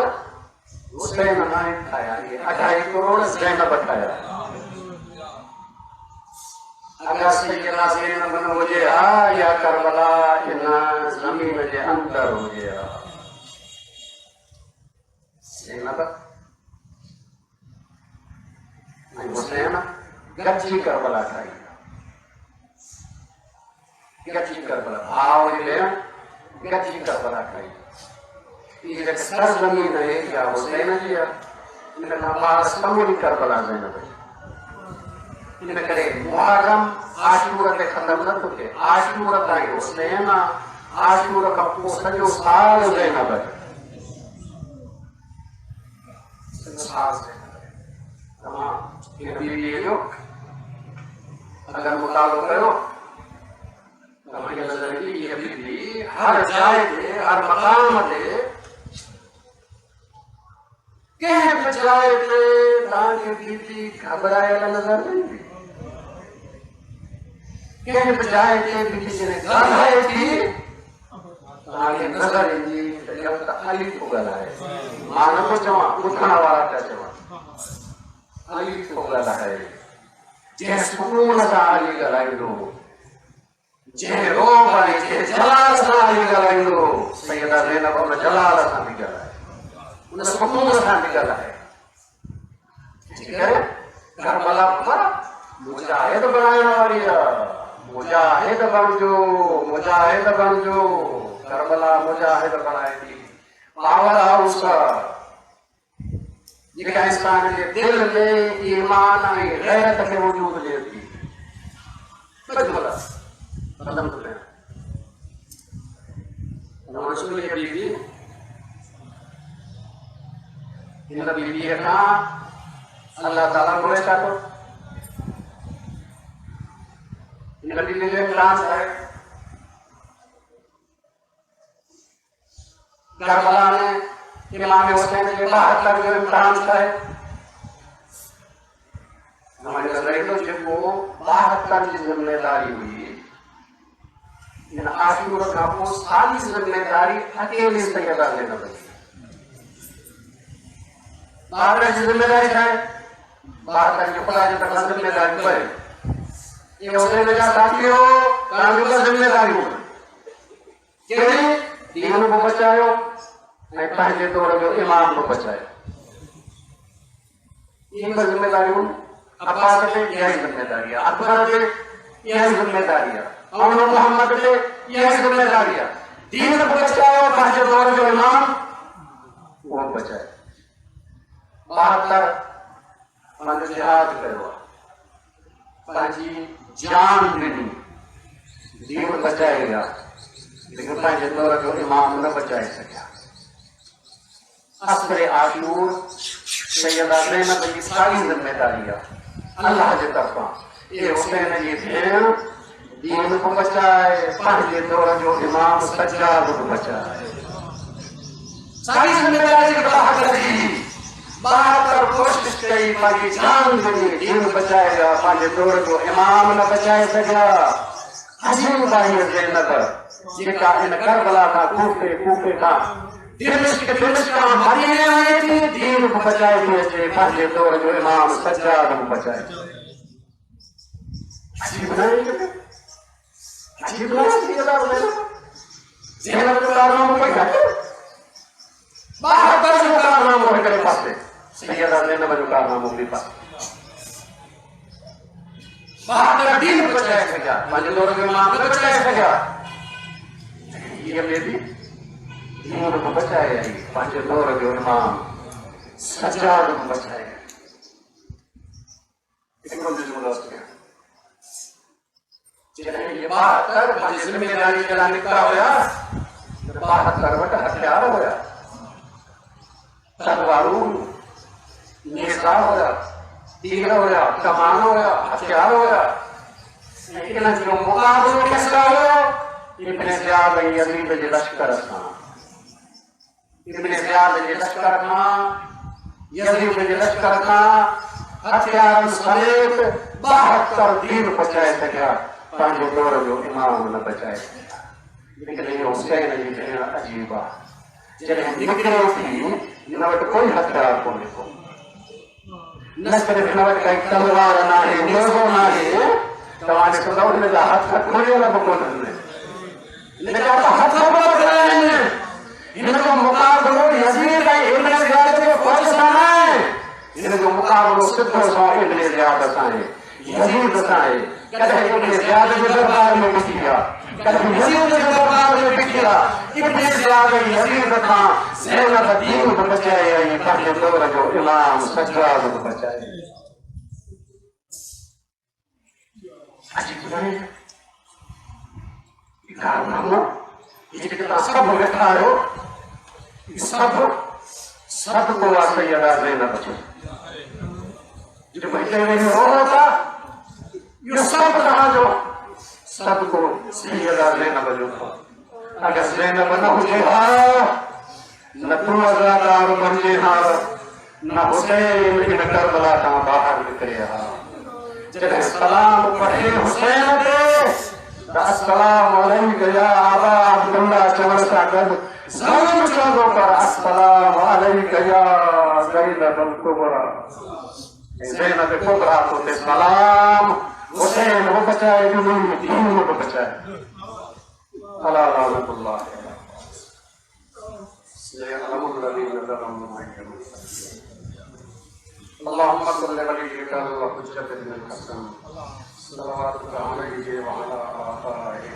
हुसैन नहीं खाया 28 करोड़ ज़ैनब खाया अगर सैयदा ज़ैनब न हो गया या करबला इन जमीन के अंदर हो गया ज़ैनब हुसैन गच्ची करबला खाई गच्ची करबला भाव ले गच्ची करबला खाई ये सर जमीन है क्या हुसैन जी इनका पास समूरी करबला ज़ैनब इन करे मुहर्रम आशूरा के खत्म न थे आशूरा ताई हुसैन आशूरा का सजो साल ज़ैनब है साल इन बीवी जो अगर मुतालो करो तो हमें नजर की ये बीवी हर जाए थे हर मकाम थे कह बजाए थे ताकि बीवी घबराए नजर नहीं थी कह बजाए थे बीवी ने घबराए थी तव्हांखे नज़र ईंदी त ॼण त अली थो ॻाल्हाए। मां नथो चवां, ॿुधण वारा पिया चवनि अली थो ॻाल्हाए। जंहिं सुकून सां अली ॻाल्हाईंदो, जंहिं रोब आहे, जंहिं जलाल सां अली ॻाल्हाईंदो, सैयदा ज़ैनब उन जलाल सां बि ॻाल्हाए, उन सुकून सां बि ॻाल्हाए। करबला पर मुजाहिद बनाइण वारी आहे। मुजाहिद बणिजो, मुजाहिद बणिजो। करबला मुजाहिद बणाए थी। पावर हाउस जेका इंसान जे दिल में ईमान ऐं गैरत खे वजूद ॾिए थी। रसूल जी बीवी हिन बीवीअ खां अल्लाह ताला घुरे छा थो? हिन बीवीअ जो इम्तिहान आहे। करबला में इमाम हुसैन के 72 जो इम्तिहान है। हमारे नजरिए जेको 72 की जिम्मेदारी हुई, इन आशूर खां पोइ सारी जिम्मेदारी अकेले सैयदा ज़ैनब जी। 72 की जिम्मेदारी है। 72 की खुदा जी तरफ जिम्मेदारी पड़े। ये हुसैन जा साथियों तव्हांजो जिम्मेदारी हो कहिड़ी? दीन को बचायो ऐं पंहिंजे दौर जो इमाम को बचायो। ये जिम्मेदारी हुई। अब्बास ते इहा ई जिम्मेदारी आहे, अकबर ते इहा ई जिम्मेदारी आहे, अमन मोहम्मद ते इहा ई जिम्मेदारी आहे। दीन को बचायो, पंहिंजे दौर जो इमाम वो बचाए। 72 पंहिंजो जिहाद कयो आहे, पंहिंजी जान ॾिनी, दीन बचाए विया, लेकिन पंहिंजे दौर जो इमाम न बचाए सघिया। असर आशूर सैयदा ज़ैनब जी सारी जिम्मेदारी आहे अल्लाह जे तरफां। ये हुसैन जी भेण दीन को बचाए, पंहिंजे दौर जो इमाम सज्जाद को बचाए। सारी जिम्मेदारी अल्लाह करी। 72 कोशिश कई, पंहिंजी जान ॾिनी, दीन बचाए विया, पंहिंजे दौर जो इमाम न बचाए सघिया। अजीब आहे ज़ैनब जेका इन करबला खां कूफे खां दिमश्क मदीने आई थी, दीन को बचाए थी अचे, पंहिंजे दौर जो इमाम सज्जाद को बचाए। अजीब नहीं? अजीब नहीं? ज़ैनब जो कारनामो कोई घटि? 72 जो कारनामो हिकिड़े पासे, सैयदा ज़ैनब जो कारनामो ॿिए पासे। 72 दीन बचाए सघिया, पंहिंजे दौर जो इमाम न बचाए सघिया। ये बेबी दीन को बचाए आई, पंहिंजे दौर जो इमाम सज्जाद को बचाए। जॾहिं ये 72 पंहिंजी जिम्मेदारी जे लाइ निकिता हुया, 72 वटि हथियार हुया, तलवारूं, नेज़ा हुया, तीर हुया, कमान हुया, हथियार हुया। इन्हनि जो मुक़ाबिलो कंहिंसां हुयो? इब्न ज़ियाद ऐं यज़ीद जे लश्कर सां। इब्न ज़ियाद जे लश्कर खां, यज़ीद जे लश्कर खां हथियारनि समेत 72 दीन बचाए सघिया, पंहिंजे दौर जो इमाम न बचाए सघिया। लेकिन इहो हुसैन जी भेण अजीब आहे। जॾहिं निकिरे थी, हिन वटि कोई हथियार कोन्हे को, न सिर्फ़ हिन वटि काई तलवार नाहे, नेज़ो नाहे। तव्हां ॾिसंदव हिन जा हथ खुलियल बि कोन्हनि, हिन जा त हथ बि वॾा आहिनि। हिन जो मुक़ाबिलो यज़ीद ऐं इब्न ज़ियाद जे फ़ौज सां न आहे, हिन जो मुक़ाबिलो सिधो सां इब्न ज़ियाद सां आहे, यज़ीद सां आहे। कॾहिं इब्न ज़ियाद जे दरबार में ॾिठी आहे, कॾहिं यज़ीद जे दरबार में ॾिठी आहे। इब्न ज़ियाद ऐं यज़ीद खां ज़ैनब दीन को बचाए आई, पंहिंजे दौर जो इमाम सज्जाद को बचाए। अजीब आहे कारनामो जेके तव्हां सभु वेठा आहियो, सब को आहे सैयदा ज़ैनब जो। जब हिते वेही रहो था, इहो सभु तव्हांजो, सबको सैयदा ज़ैनब जो। अगर ज़ैनब न हुजे हा, न तू अज़ादार बणिजे हा, न हुसैन इन करबला खां ॿाहिरि निकिरे हा। जॾहिं सलाम पढ़े हुसैन ते, अस्सलामु अलैका या अबा अब्दुल्लाह चवण सां गॾु ज़रूरु चवंदो पर अस्सलामु अलैका या ज़ैनबल कुबरा। ज़ैनब कुबरा तो ते सलाम हुसैन वो बचाए दुनिया दीन को बचाए। अला रहमतुल्लाह या अलमुल्लज़ीन ज़लमू अल्लाहुम्मा सल्लि अलैका व हुज्जत बिन हसन सल्लल्लाहु अलैहि व अला आलिहि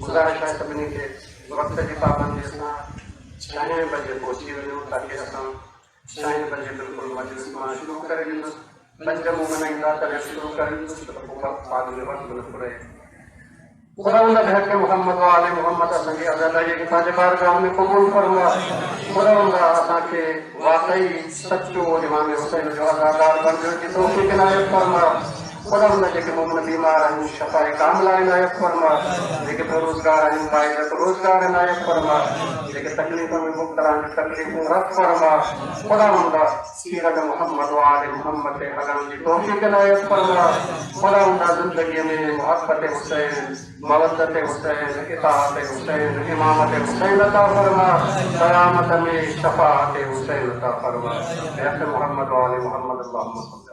गुज़ारिश आहे सभिनी खे वक़्त जी पाबंदी सां 6 बजे पहुची वञो ताकि असां 6 बजे बिल्कुलु मजलिस मां शुरू करे ॾींदुसि। 5 मुंहं ईंदा तॾहिं शुरू करे ॾींदुसि त पोइ बाद में वक़्तु न घुरे। खुदा उन हक़ मोहम्मद व आले मोहम्मद असांजी अदालत खे पंहिंजे बारगाह में क़बूल फरमाए। खुदा उन असांखे वाक़ई सचो इमाम हुसैन जो अज़ादार बणजण जी तौफ़ीक़ इनायत फरमाए। खुदा उन जेके मुमकिन बीमार आहिनि शफ़ाए कामिला इनायत फरमाए। जेके बेरोज़गार आहिनि बाइज़त रोज़गार इनायत फरमाए। जेके तकलीफ़ में मुब्तला आहिनि तकलीफ़ूं रद फरमाए। खुदा उन सीरत मोहम्मद व आले मोहम्मद ते हलण जी तौफ़ीक़ इनायत फरमाए। खुदा उन ज़िंदगीअ में मुहब्बत हुसैन मवद्दत हुसैन इताअत हुसैन इमामत हुसैन अता फरमाए। क़यामत में शफ़ाअत हुसैन अता फरमाए। मोहम्मद व आले मोहम्मद अल्लाहुम्मा